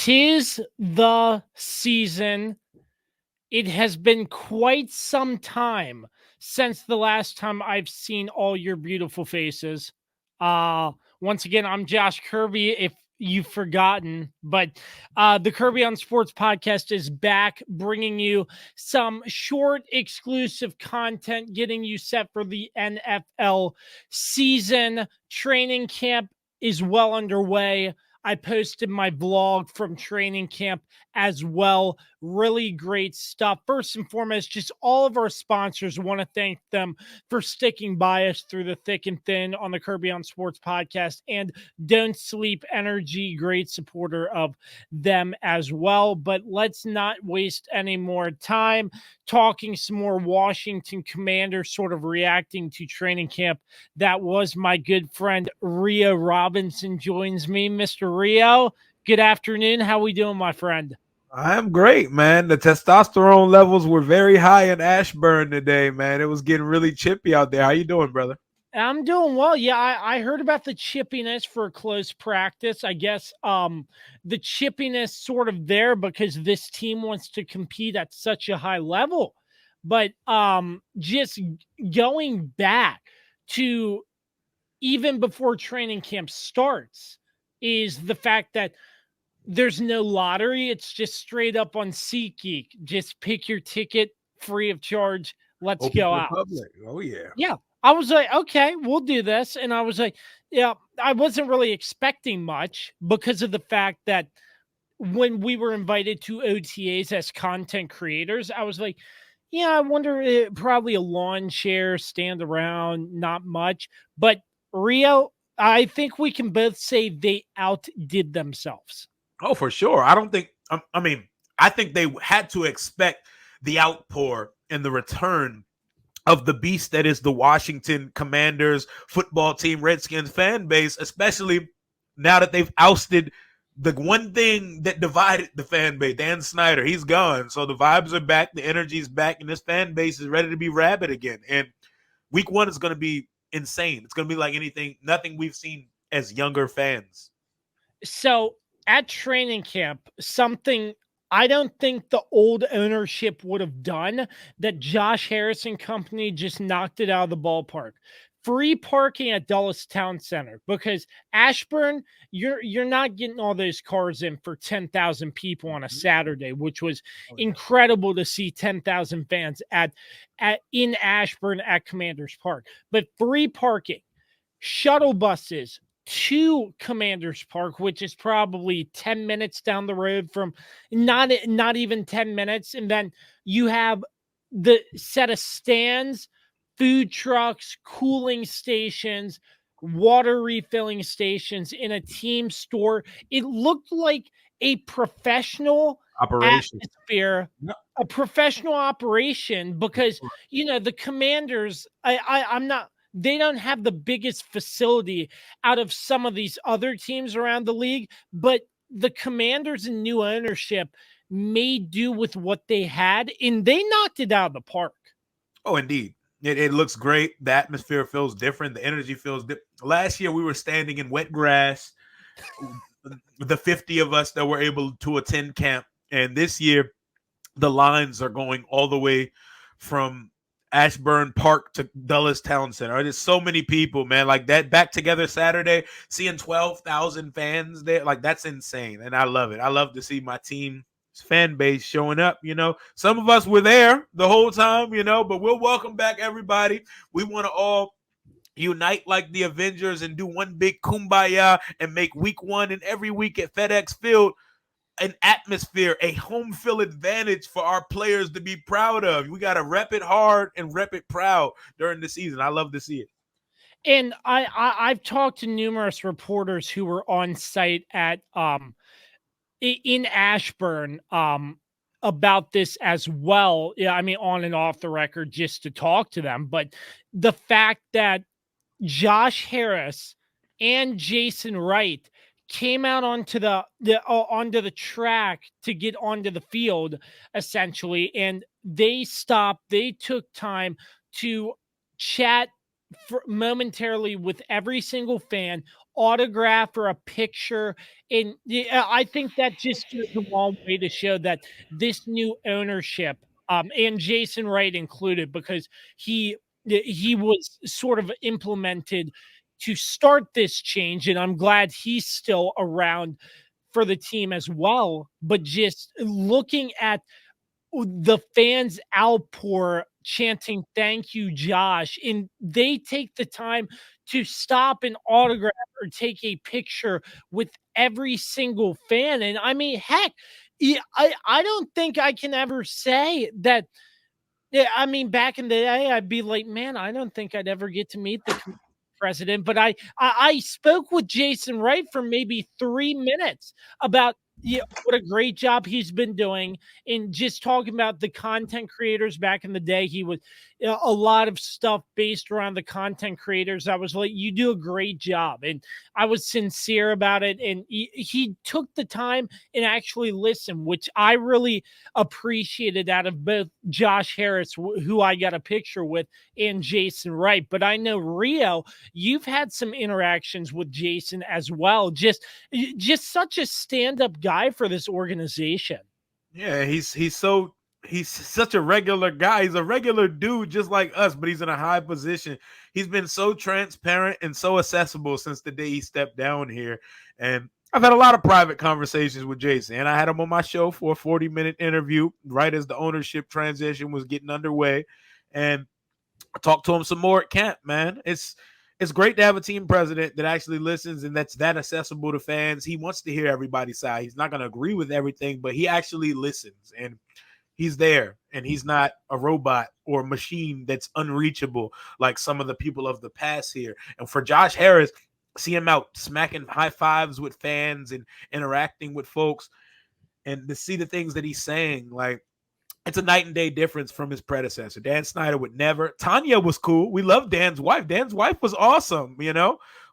'Tis the season. It has been quite some time since the last time I've seen all your beautiful faces. Uh, Once again, I'm Josh Kirby, if you've forgotten, but the Kirby on Sports podcast is back, bringing you some short, exclusive content, getting you set for the NFL season. Training camp is well underway. I posted my vlog from training camp as well. Really great stuff. First and foremost, just all of our sponsors, want to thank them for sticking by us through the thick and thin on the Kirby on Sports podcast, and Don't Sleep Energy, great supporter of them as well. But let's not waste any more time talking some more Washington Commanders, sort of reacting to training camp. That was my good friend Rio Robinson joins me. Mr. Rio, good afternoon. How we doing, my friend? I'm great, man. The testosterone levels were very high in Ashburn today, man. It was getting really chippy out there. How you doing, brother? I'm doing well. Yeah, I heard about the chippiness for close practice. I guess the chippiness sort of there because this team wants to compete at such a high level. But just going back to even before training camp starts is the fact that there's no lottery. It's just straight up on SeatGeek. Just pick your ticket free of charge. Let's Open go to the out. public. Oh yeah. Yeah. I was like, okay, we'll do this. And I was like, yeah, I wasn't really expecting much because of the fact that when we were invited to OTAs as content creators, I was like, yeah, I wonder, probably a lawn chair, stand around, not much. But Rio, I think we can both say they outdid themselves. Oh, for sure. I don't think. I mean, I think they had to expect the outpour and the return of the beast that is the Washington Commanders football team, Redskins fan base, especially now that they've ousted the one thing that divided the fan base, Dan Snyder. He's gone. So the vibes are back, the energy's back, and this fan base is ready to be rabid again. And week one is going to be insane. It's going to be like nothing we've seen as younger fans. So at training camp, something I don't think the old ownership would have done that Josh Harris and company just knocked it out of the ballpark. Free parking at Dulles Town Center, because Ashburn, you're not getting all those cars in for 10,000 people on a Saturday, which was incredible to see 10,000 fans at in Ashburn at Commanders Park. But free parking, shuttle buses to Commanders Park, which is probably 10 minutes down the road from not even 10 minutes. And then you have the set of stands, food trucks, cooling stations, water refilling stations in a team store. It looked like a professional Operation. atmosphere, Yep. a professional operation, because the Commanders, I'm not, they don't have the biggest facility out of some of these other teams around the league, but the Commanders and new ownership made do with what they had, and they knocked it out of the park. Oh, indeed. It looks great. The atmosphere feels different. The energy feels different. Last year, we were standing in wet grass, the 50 of us that were able to attend camp. And this year, the lines are going all the way from Ashburn Park to Dulles Town Center. There's so many people, man. Like that back together Saturday, seeing 12,000 fans there, like that's insane. And I love it. I love to see my team fan base showing up. Some of us were there the whole time, but we'll welcome back everybody. We want to all unite like the Avengers and do one big kumbaya and make week one and every week at FedEx Field an atmosphere, a home field advantage for our players to be proud of. We got to rep it hard and rep it proud during the season. I love to see it. And I've talked to numerous reporters who were on site at in Ashburn about this as well. Yeah, I mean, on and off the record, just to talk to them. But the fact that Josh Harris and Jason Wright came out onto the track to get onto the field, essentially, and they stopped. They took time to chat momentarily with every single fan, autograph or a picture. And yeah, I think that just goes a long way to show that this new ownership, and Jason Wright included, because he was sort of implemented to start this change, and I'm glad he's still around for the team as well. But just looking at the fans outpour chanting "Thank you, Josh," and they take the time to stop and autograph or take a picture with every single fan. And I mean, heck, I don't think I can ever say that. Yeah, I mean, back in the day, I'd be like, man, I don't think I'd ever get to meet the president. But I spoke with Jason Wright for maybe 3 minutes about, what a great job he's been doing, and just talking about the content creators back in the day. He was, a lot of stuff based around the content creators. I was like, you do a great job, and I was sincere about it. And he took the time and actually listened, which I really appreciated out of both Josh Harris, who I got a picture with, and Jason Wright. But I know, Rio, you've had some interactions with Jason as well. Just such a stand-up guy for this organization. Yeah, he's such a regular guy. He's a regular dude just like us, but he's in a high position. He's been so transparent and so accessible since the day he stepped down here. And I've had a lot of private conversations with Jason, and I had him on my show for a 40-minute interview right as the ownership transition was getting underway. And I talked to him some more at camp, man. It's great to have a team president that actually listens and that's that accessible to fans. He wants to hear everybody's side. He's not going to agree with everything, but he actually listens, and he's there, and he's not a robot or a machine that's unreachable like some of the people of the past here. And for Josh Harris, see him out smacking high fives with fans and interacting with folks, and to see the things that he's saying, like, it's a night and day difference from his predecessor. Dan Snyder would never. Tanya was cool. We love Dan's wife. Dan's wife was awesome,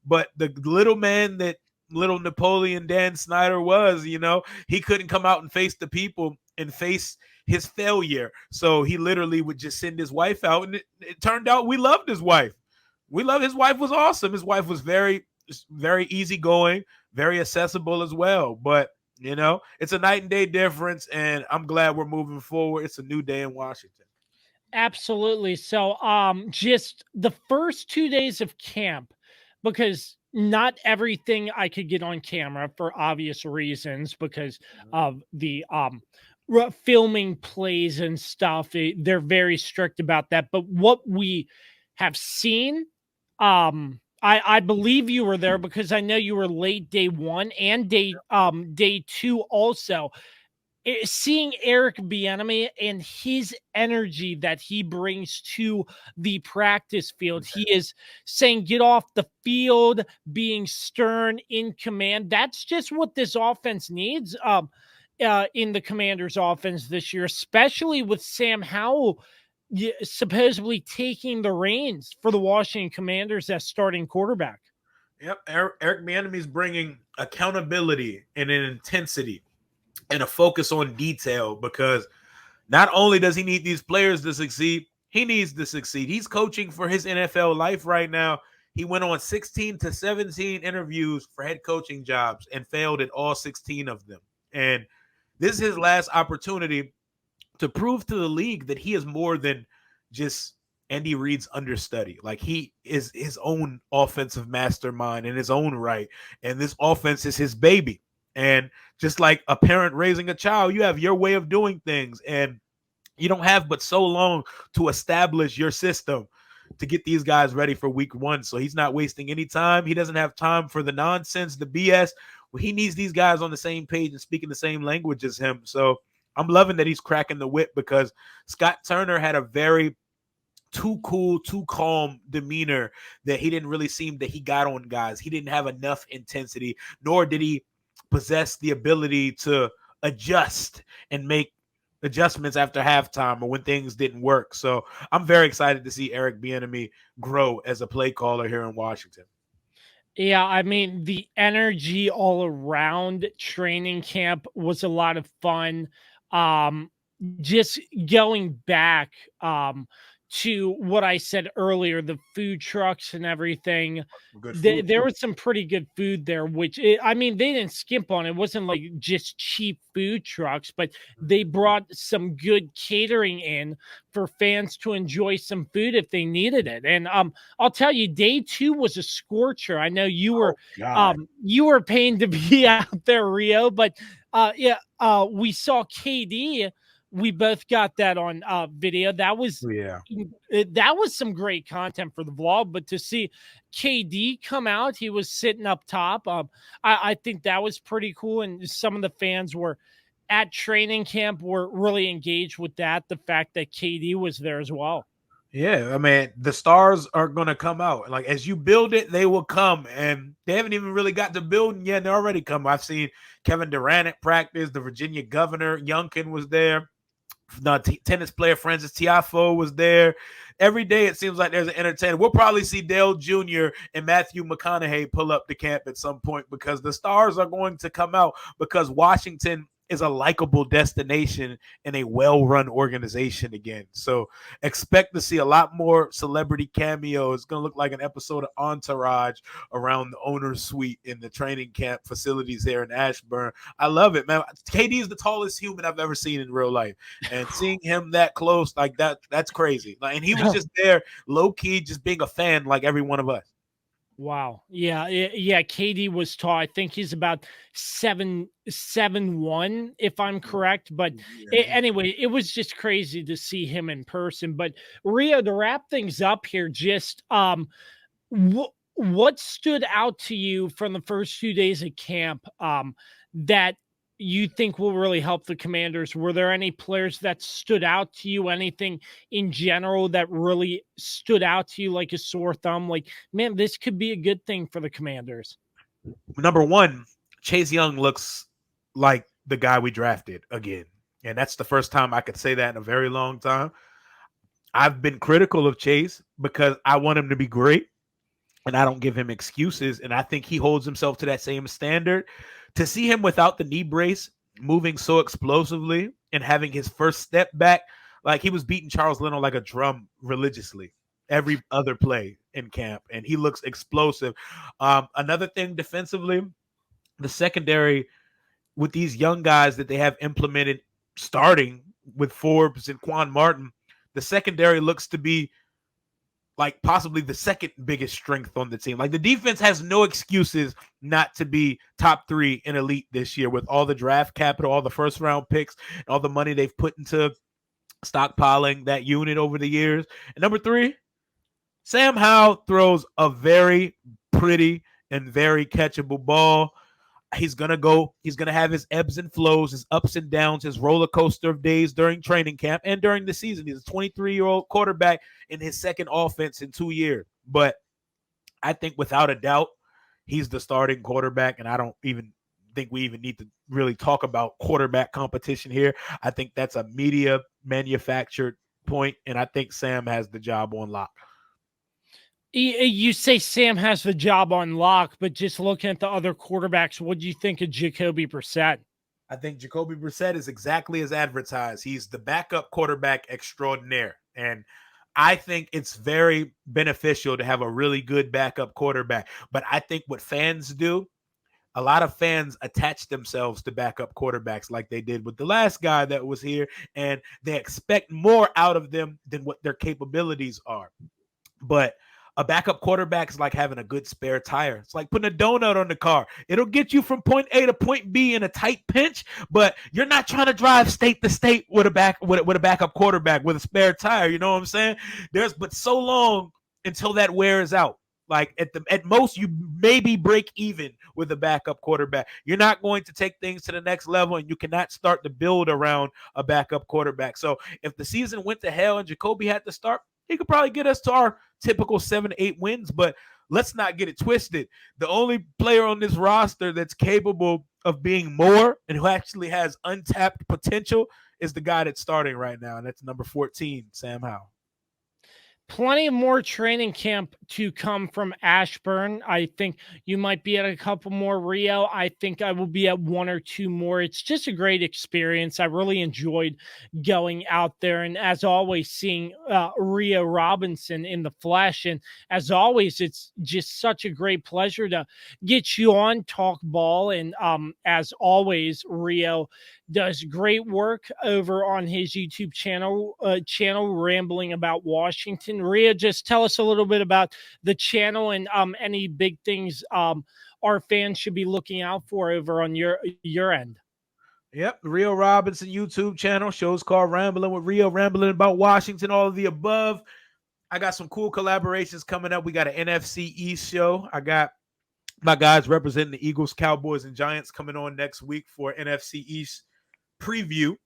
But the little man that little Napoleon Dan Snyder was, he couldn't come out and face the people and face his failure. So he literally would just send his wife out. And it turned out we loved his wife. His wife was awesome. His wife was very, very easygoing, very accessible as well. But it's a night and day difference, and I'm glad we're moving forward. It's a new day in Washington. Absolutely. So, just the first 2 days of camp, because not everything I could get on camera for obvious reasons, because of the filming plays and stuff. They're very strict about that. But what we have seen, I believe you were there, because I know you were late day one and day two also. Seeing Eric Bieniemy and his energy that he brings to the practice field. He is saying, get off the field, being stern, in command. That's just what this offense needs, in the Commanders' offense this year, especially with Sam Howell supposedly taking the reins for the Washington Commanders as starting quarterback. Yep, Eric Bieniemy is bringing accountability and an intensity and a focus on detail, because not only does he need these players to succeed, he needs to succeed. He's coaching for his NFL life right now. He went on 16 to 17 interviews for head coaching jobs and failed at all 16 of them. And this is his last opportunity to prove to the league that he is more than just Andy Reid's understudy. Like, he is his own offensive mastermind in his own right. And this offense is his baby. And just like a parent raising a child, you have your way of doing things. And you don't have but so long to establish your system to get these guys ready for week one. So he's not wasting any time. He doesn't have time for the nonsense, the BS. Well, he needs these guys on the same page and speaking the same language as him. So I'm loving that he's cracking the whip, because Scott Turner had a very too cool, too calm demeanor that he didn't really seem that he got on guys. He didn't have enough intensity, nor did he possess the ability to adjust and make adjustments after halftime or when things didn't work. So I'm very excited to see Eric Bieniemy grow as a play caller here in Washington. Yeah, I mean, the energy all around training camp was a lot of fun. Um, just going back to what I said earlier, the food trucks and everything. Good food There too. was some pretty good food there, I mean, they didn't skimp on it. It wasn't like just cheap food trucks, but they brought some good catering in for fans to enjoy some food if they needed it. And I'll tell you, day 2 was a scorcher. I know Oh God. you were paying to be out there, Rio, but yeah, we saw KD. We both got that on video. Yeah. That was some great content for the vlog. But to see KD come out, he was sitting up top. I think that was pretty cool, and some of the fans were at training camp were really engaged with that. The fact that KD was there as well. Yeah, I mean, the stars are gonna come out. Like as you build it, they will come, and they haven't even really got to building yet. They're already come. I've seen Kevin Durant at practice. The Virginia governor Youngkin was there. The tennis player Francis Tiafoe was there. Every day it seems like there's an entertainer. We'll probably see Dale Jr. and Matthew McConaughey pull up to camp at some point because the stars are going to come out because Washington is a likable destination and a well-run organization again. So expect to see a lot more celebrity cameos. It's going to look like an episode of Entourage around the owner's suite in the training camp facilities here in Ashburn. I love it, man. KD is the tallest human I've ever seen in real life. And seeing him that close, like that's crazy. Like, and he was just there, low key, just being a fan, like every one of us. Wow. Yeah. KD was tall. I think he's about 7'1", if I'm correct. But anyway, it was just crazy to see him in person. But Rio, to wrap things up here, just what stood out to you from the first few days of camp that you think will really help the Commanders? Were there any players that stood out to you? Anything in general that really stood out to you like a sore thumb? Like, man, this could be a good thing for the Commanders. Number one, Chase Young looks like the guy we drafted again. And that's the first time I could say that in a very long time. I've been critical of Chase because I want him to be great and I don't give him excuses. And I think he holds himself to that same standard. To see him without the knee brace, moving so explosively and having his first step back, like he was beating Charles Leno like a drum religiously every other play in camp. And he looks explosive. Another thing defensively, the secondary with these young guys that they have implemented starting with Forbes and Quan Martin, the secondary looks to be like possibly the second biggest strength on the team. Like the defense has no excuses not to be top 3 in elite this year with all the draft capital, all the first round picks, and all the money they've put into stockpiling that unit over the years. And number 3, Sam Howell throws a very pretty and very catchable ball. He's going to have his ebbs and flows, his ups and downs, his roller coaster of days during training camp and during the season. He's a 23-year-old quarterback in his second offense in 2 years. But I think without a doubt, he's the starting quarterback, and I don't even think we even need to really talk about quarterback competition here. I think that's a media manufactured point, and I think Sam has the job on lock. You say Sam has the job on lock, but just looking at the other quarterbacks, what do you think of Jacoby Brissett? I think Jacoby Brissett is exactly as advertised. He's the backup quarterback extraordinaire. And I think it's very beneficial to have a really good backup quarterback. But I think what fans do, a lot of fans attach themselves to backup quarterbacks like they did with the last guy that was here, and they expect more out of them than what their capabilities are. But a backup quarterback is like having a good spare tire. It's like putting a donut on the car. It'll get you from point A to point B in a tight pinch, but you're not trying to drive state to state with a backup quarterback with a spare tire. You know what I'm saying? There's but so long until that wears out. Like at most, you maybe break even with a backup quarterback. You're not going to take things to the next level, and you cannot start to build around a backup quarterback. So if the season went to hell and Jacoby had to start, he could probably get us to our typical 7-8 wins, but let's not get it twisted. The only player on this roster that's capable of being more and who actually has untapped potential is the guy that's starting right now, and that's number 14, Sam Howell. plenty of more training camp to come from Ashburn. I think you might be at a couple more. Rio, I think I will be at one or two more. It's just a great experience. I really enjoyed going out there, and as always, seeing Rio Robinson in the flesh. And as always, it's just such a great pleasure to get you on, talk ball. And as always, Rio does great work over on his YouTube channel Rambling About Washington. Rhea, just tell us a little bit about the channel and any big things our fans should be looking out for over on your end. Yep, the Rio Robinson YouTube channel. Show's called Rambling with Rio, Rambling About Washington, all of the above. I got some cool collaborations coming up. We got an NFC East show. I got my guys representing the Eagles, Cowboys, and Giants coming on next week for NFC East preview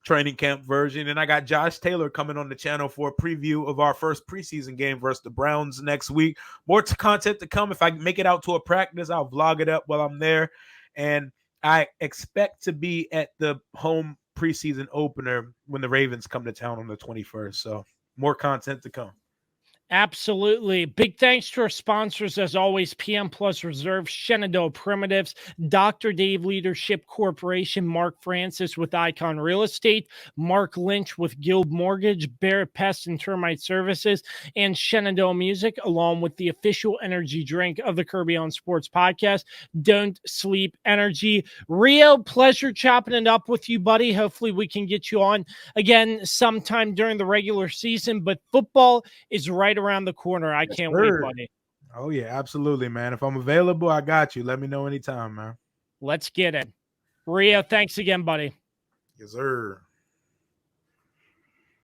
training camp version. And I got Josh Taylor coming on the channel for a preview of our first preseason game versus the Browns next week. More content to come. If I make it out to a practice, I'll vlog it up while I'm there. And I expect to be at the home preseason opener when the Ravens come to town on the 21st. So more content to come. Absolutely. Big thanks to our sponsors, as always, PM Plus Reserve, Shenandoah Primitives, Dr. Dave Leadership Corporation, Mark Francis with Icon Real Estate, Mark Lynch with Guild Mortgage, Barrett Pest and Termite Services, and Shenandoah Music, along with the official energy drink of the Kirby on Sports podcast, Don't Sleep Energy. Rio, pleasure chopping it up with you, buddy. Hopefully we can get you on again sometime during the regular season, but football is right around the corner. I can't wait, buddy. Oh, yeah, absolutely, man. If I'm available, I got you. Let me know anytime, man. Let's get it. Rio, thanks again, buddy. Yes, sir.